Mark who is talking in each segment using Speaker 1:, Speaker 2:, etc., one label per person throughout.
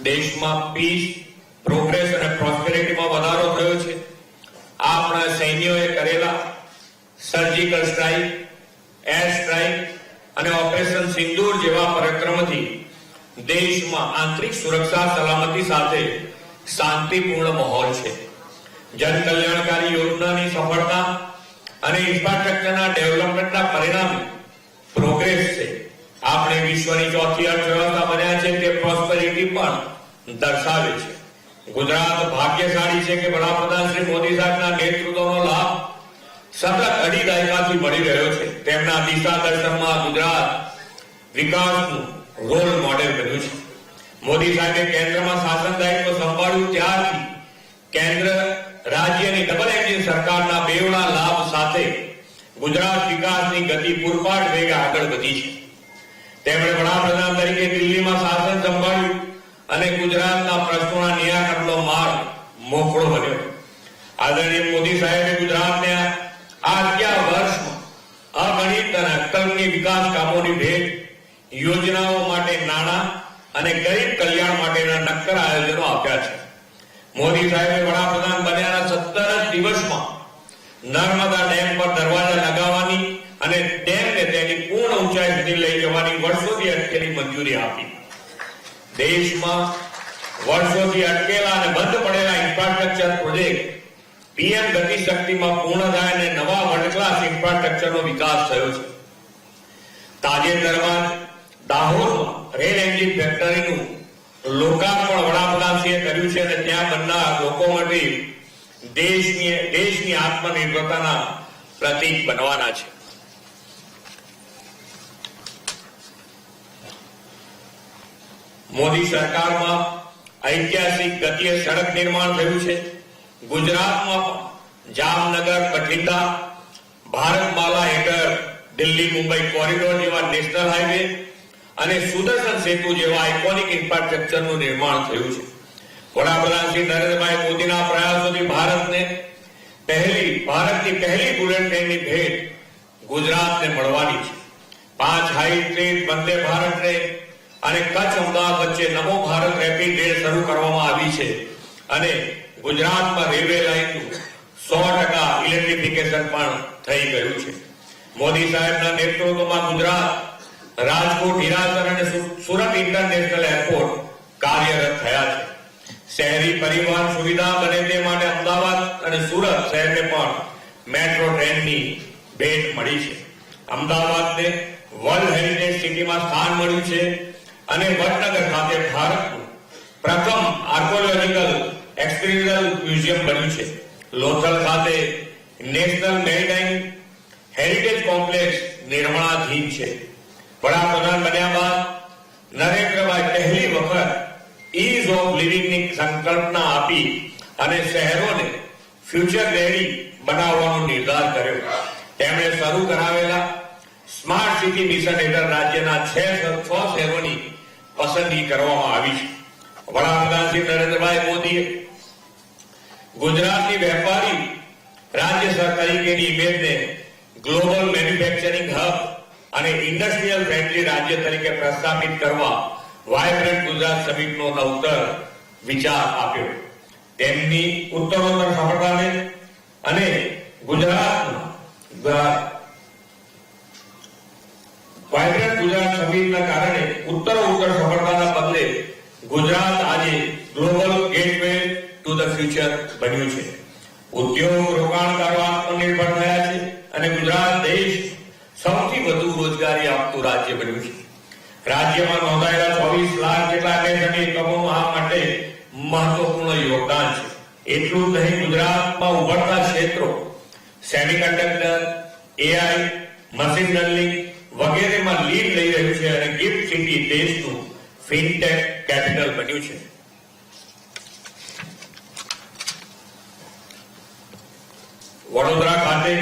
Speaker 1: દેશમાં piece, progress અને પ્રોસ્પેરિટીમાં વધારો થયો છે. આપણા સૈન્યોએ કરેલા સર્જિકલ સ્ટ્રાઇક, એર સ્ટ્રાઇક અને ઓપરેશન સિંદૂર જેવા પરાક્રમથી દેશમાં આંતરિક સુરક્ષા સલામતી સાથે શાંતિપૂર્ણ માહોલ છે. જન કલ્યાણકારી યોજનાની સફળતા અને ઇન્ફ્રાસ્ટ્રક્ચરના ડેવલપમેન્ટના પરિણામે પ્રોગ્રેસ છે. આપણે વિશ્વની ચોથી અર્થવ્યવસ્થા બન્યા છે તે પ્રોસ્પેરિટી પણ દર્શાવે છે. ગુજરાત ભાગ્યશાળી છે કે વડાપ્રધાન શ્રી મોદી સાહેબના નેતૃત્વનો લાભ સતત અઢી દાયકાથી મળી રહ્યો છે. તેમના દિશા દર્શનમાં ગુજરાત વિકાસનું રોલ મોડેલ બન્યું છે. મોદી સાહેબે કેન્દ્રમાં શાસન દાયિત્વ સંભાળ્યું ત્યારથી કેન્દ્ર રાજ્યની ડબલ એન્જિન સરકારના બેવડા લાભ સાથે ગુજરાત વિકાસની ગતિ પૂરપાટ વેગે આગળ વધી છે. તેમણે વડાપ્રધાન તરીકે દિલ્હીમાં શાસન સંભાળ્યું અને ગુજરાતના પ્રશ્નોના નિરાકરણનો માર્ગ મોકળો બન્યો. આદરણીય મોદી સાહેબે ગુજરાતને આ 11 વર્ષમાં અગણિત અને અકલ્પનીય વિકાસ કામોની ભેટ, યોજનાઓ માટે નાણાં અને ગરીબ કલ્યાણ માટેના નક્કર આયોજનો આપ્યા છે. મોદી સાહેબે વડાપ્રધાન બન્યાના 17 દિવસમાં નર્મદા ડેમ પર દરવાજા લગાવવાની અને ડેમને તેની પૂર્ણ ઊંચાઈ સુધી લઈ જવાની વર્ષોથી અટકેલી મંજૂરી આપી. દેશમાં વર્ષોથી અટકેલા અને બંધ પડેલા ઇન્ફ્રાસ્ટ્રક્ચર પ્રોજેક્ટ પીએમ ગતિ શક્તિમાં પૂર્ણ થાય અને નવા વર્લ્ડ ક્લાસ ઇન્ફ્રાસ્ટ્રક્ચરનો વિકાસ થયો છે. તાજેતરમાં દાહોદમાં રેલ એન્જિન ફેક્ટરીનું લોકાર્પણ વડાપ્રધાનશ્રીએ કર્યું છે અને ત્યાં બનનાર લોકોમોટિવ દેશની આત્મનિર્ભરતાના પ્રતીક બનવાના છે. મોદી સરકારમાં ઐતિહાસિક ગતિએ સડક નિર્માણ થયું છે. ગુજરાતમાં જામનગર બઠિંડા ભારતમાલા હેઠળ દિલ્હી મુંબઈ કોરિડોર જેવા નેશનલ હાઈવે અને સુદર્શન સેતુ જેવા આઇકોનિક ઇન્ફ્રાસ્ટ્રક્ચરનું નિર્માણ થયું છે. વડાપ્રધાન શ્રી નરેન્દ્રભાઈ મોદીના પ્રયાસોથી ભારતની પહેલી બુલેટ ટ્રેનની ભેટ ગુજરાતને મળવાની છે. 5 high train Vande Bharat train અને કચ્છ અમદાવાદ વચ્ચે નમો ભારત રેપિડ રેલ શરૂ કરવામાં આવી છે અને ગુજરાતમાં રેલવે લાઇનનું 100% ઇલેક્ટ્રિફિકેશન પણ થઈ ગયું છે. મોદી સાહેબના નેતૃત્વમાં ગુજરાત, રાજકોટ, હિરાસર અને સુરત ઇન્ટરનેશનલ એરપોર્ટ કાર્યરત થયા છે. શહેરી પરિવહન સુવિધા બને તે માટે અમદાવાદ અને સુરત શહેરને પણ મેટ્રો ટ્રેનની ભેટ મળી છે. અમદાવાદને વર્લ્ડ હેરિટેજ સિટીમાં સ્થાન મળ્યું છે અને વડનગર ખાતે ભારતનું પ્રથમ આર્કોલોજીકલ એક્સપિરિયન્શિયલ મ્યુઝિયમ બન્યું છે. લોથલ ખાતે નેશનલ મેરીટાઈમ હેરિટેજ કોમ્પ્લેક્સ નિર્માણાધીન છે. વડાપ્રધાન બન્યા બાદ નરેન્દ્રભાઈ પહેલી વખત ઇઝ ઓફ લિવિંગની સંકલ્પના આપી અને શહેરોને ફ્યુચર રેડી બનાવવાનો નિર્ધાર કર્યો. તેમણે શરૂ કરાવેલા સ્માર્ટ સિટી મિશન હેઠળ રાજ્યના 6 શહેરોની પસંદગી કરવામાં આવી છે. વડાપ્રધાન શ્રી નરેન્દ્રભાઈ મોદીએ ગુજરાતની વેપારી રાજ્ય તરીકેની ઇમેજને ગ્લોબલ મેન્યુફેક્ચરિંગ હબ અને ઇન્ડસ્ટ્રીયલ ફ્રેન્ડલી રાજ્ય તરીકે પ્રસ્થાપિત કરવા વાયબ્રન્ટ ગુજરાત સમિટનો નવતર વિચાર આપ્યો. તેમની ઉત્તરોત્તર સફળતાને અને ગુજરાતના વાયબ્રન્ટ ગુજરાત સમિટના કારણે ઉત્તરોત્તર સફળતાના પગલે ગુજરાત આજે global gateway to the future બન્યું છે. ઉદ્યોગ રોકાણકારો આત્મનિર્ભર થયા છે અને ગુજરાત દેશ સૌથી વધુ રોજગારી આપતું રાજ્ય બન્યું છે. રાજ્યમાં નોંધાયેલા 24 લાખ જેટલા MSME એકમોમાં આ માટે મહત્વપૂર્ણ યોગદાન છે. એટલું જ નહીં, ગુજરાતમાં ઉભરતા ક્ષેત્રો સેમિકન્ડક્ટર, AI, મશીન લર્નિંગ વગેરેમાં લીડ લઈ રહ્યું છે અને ગિફ્ટ સિટી દેશનું ફિનટેક કેપિટલ બન્યું છે. વડોદરા ખાતે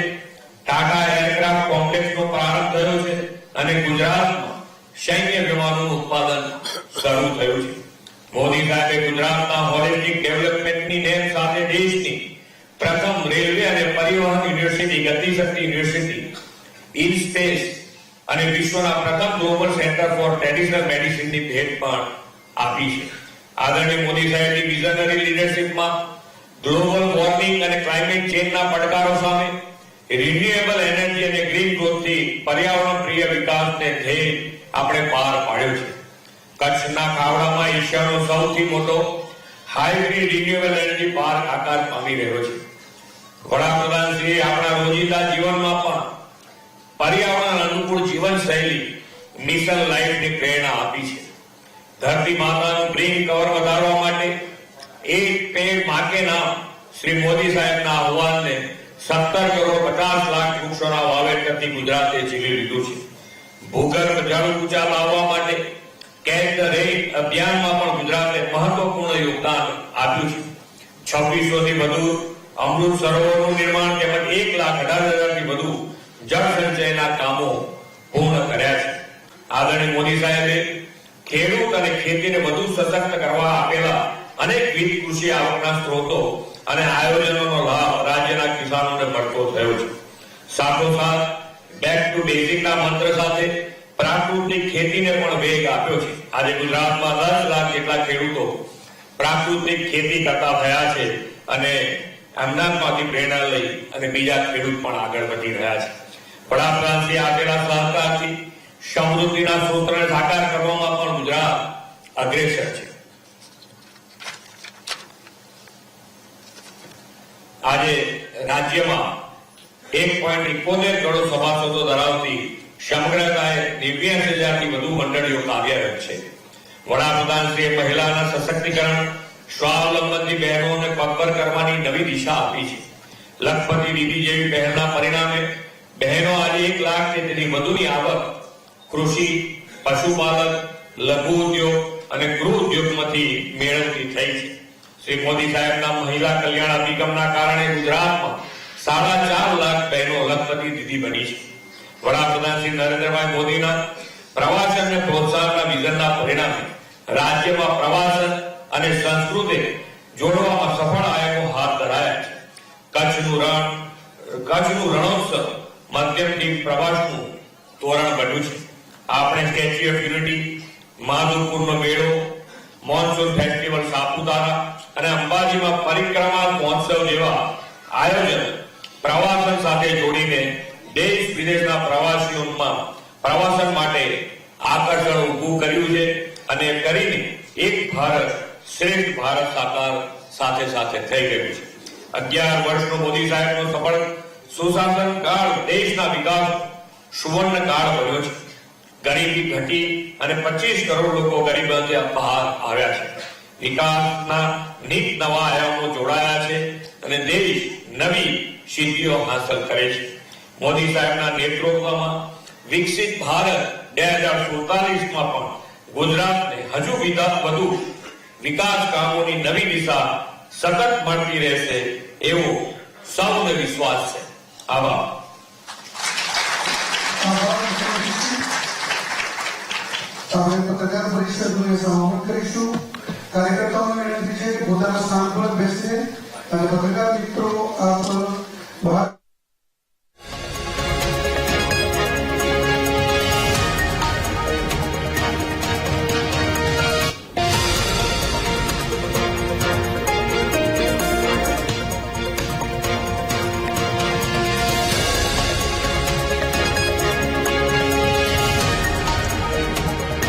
Speaker 1: ટાટા એરક્રાફ્ટ કોમ્પ્લેક્સનો પ્રારંભ થયો છે અને ગુજરાતમાં સૈન્ય વિમાનોનું ઉત્પાદન શરૂ થયું છે. મોદી સાહેબે ગુજરાતના હોલિસ્ટિક ડેવલપમેન્ટની નેમ સાથે દેશની પ્રથમ રેલવે અને પરિવહન university, Gatishakti university, in space અને વિશ્વના પ્રથમ ગ્લોબલ સેન્ટર ફોર ટ્રેડિશનલ મેડિસિનની ભેટ પણ આપી છે. આદરણીય મોદી સાહેબની વિઝનરી લીડરશિપમાં ગ્લોબલ વોર્મિંગ અને ક્લાઇમેટ ચેન્જના પડકારો સામે રિન્યુએબલ એનર્જી અને ગ્રીન ગ્રોથથી પર્યાવરણ પ્રિય વિકાસને ધ્યેય આપણે પાર પાડ્યો છે. કચ્છના ખાવડામાં એશિયાનો સૌથી મોટો હાઇબ્રિડ રિન્યુએબલ એનર્જી પાર્ક આકાર પામી રહ્યો છે. વડાપ્રધાન શ્રી આપણા રોજિંદા જીવનમાં પણ પર્યાવરણ અનુકૂળ જીવનશૈલી મિશન લાઈફની પ્રેરણા આપી છે. ધરતી માતાનું ગ્રીન કવર વધારવા માટે એક પેડ માં કે નામ શ્રી મોદી સાહેબના આહવાનને 17 કરોડ 50 લાખ વૃક્ષોના વાવેતરથી ગુજરાતે ઝીલી લીધું છે. ભૂગર્ભ જળ ઊંચા લાવવા માટે કેચ ધ રેન અભિયાનમાં પણ ગુજરાતે મહત્વપૂર્ણ યોગદાન આપ્યું છે. 2600 થી વધુ અમૃત સરોવરનું નિર્માણ તેમજ 1,18,000 થી વધુ જળ સંચયના કામો પૂર્ણ કર્યા છે. આદરણીય મોદી સાહેબે ખેડૂત અને ખેતીને વધુ સશક્ત કરવા આપેલા અનેકવિધ કૃષિ આવકના સ્ત્રોતો અને આયોજનોનો લાભ રાજ્યના કિસાનોને મળતો થયો છે. સાથોસાથ બેક ટુ બેઝિકના મંત્ર સાથે પ્રાકૃતિક ખેતીને પણ વેગ આપ્યો છે. આજે ગુજરાતમાં 10 લાખ જેટલા ખેડૂતો પ્રાકૃતિક ખેતી કરતા થયા છે અને એમનામાંથી પ્રેરણા લઈ અને બીજા ખેડૂત પણ આગળ વધી રહ્યા છે. વડાપ્રધાનશ્રી આપેલા સહકારથી સમૃદ્ધિના સૂત્રને સાકાર કરવામાં પણ ગુજરાત અગ્રેસર છે. આજે રાજ્યમાં 1.71 કરોડ સભાસદો ધરાવતી સમગ્રતાએ 89,000 થી વધુ મંડળીઓ કાર્યરત છે. વડાપ્રધાનશ્રીએ મહિલાના સશક્તિકરણ સ્વાવલંબનથી બહેનોને પગભર કરવાની નવી દિશા આપી છે. લખપતિ દીદી જેવી પહેલના પરિણામે બહેનો આજે 1 લાખ તેથી વધુની આવક કૃષિ, પશુપાલન, લઘુ ઉદ્યોગ અને ગૃહ ઉદ્યોગમાંથી મેળવતી થઈ છે. શ્રી મોદી સાહેબના મહિલા કલ્યાણ અભિગમના કારણે ગુજરાતમાં 4.5 લાખ બહેનો લખપતિ દીદી બની છે. વડાપ્રધાન શ્રી નરેન્દ્રભાઈ મોદીના પ્રવાસનને પ્રોત્સાહનના વિઝનના પરિણામે રાજ્યમાં પ્રવાસન અને સંસ્કૃતિ જોડવામાં સફળ આયોજનો હાથ ધરાયા છે. કચ્છનું રણોત્સવ માધ્યમથી પ્રવાસનું તોરણ બન્યું છે. આપણે સ્ટેચ્યુ ઓફ યુનિટી, માધવપુરનો મેળો, મોન્સૂન ફેસ્ટિવલ સાપુતારા અને અંબાજીમાં પરિક્રમા મહોત્સવ જેવા આયોજન પ્રવાસન સાથે જોડીને દેશ વિદેશના પ્રવાસીઓમાં પ્રવાસન માટે આકર્ષણ ઊભું કર્યું છે અને કરીને એક ભારત શ્રેષ્ઠ ભારત સાકાર સાથે સાથે થઈ ગયું છે. 11 વર્ષનો મોદી સાહેબનો સફળ સુશાસન કાળ દેશના વિકાસ સુવર્ણ કાળ બન્યો છે. ગરીબી ઘટી અને 25 કરોડ લોકો ગરીબીમાંથી બહાર આવ્યા છે. વિકાસના નીત નવા આયામો જોડાયા છે અને દેશ નવી સિદ્ધિઓ હાંસલ કરે છે. મોદી સાહેબના નેતૃત્વમાં વિકસિત ભારત 2047માં પણ ગુજરાતને હજુ વધુ વિકાસ કામોની નવી દિશા સતત મળતી રહેશે એવો સૌને વિશ્વાસ છે. આભાર.
Speaker 2: પત્રકાર પરિષદનું સમાપન કરીશું. કાર્યકર્તાઓને વિનંતી છે કે પોતાના સ્થાન પર બેસીને અને પત્રકાર મિત્રો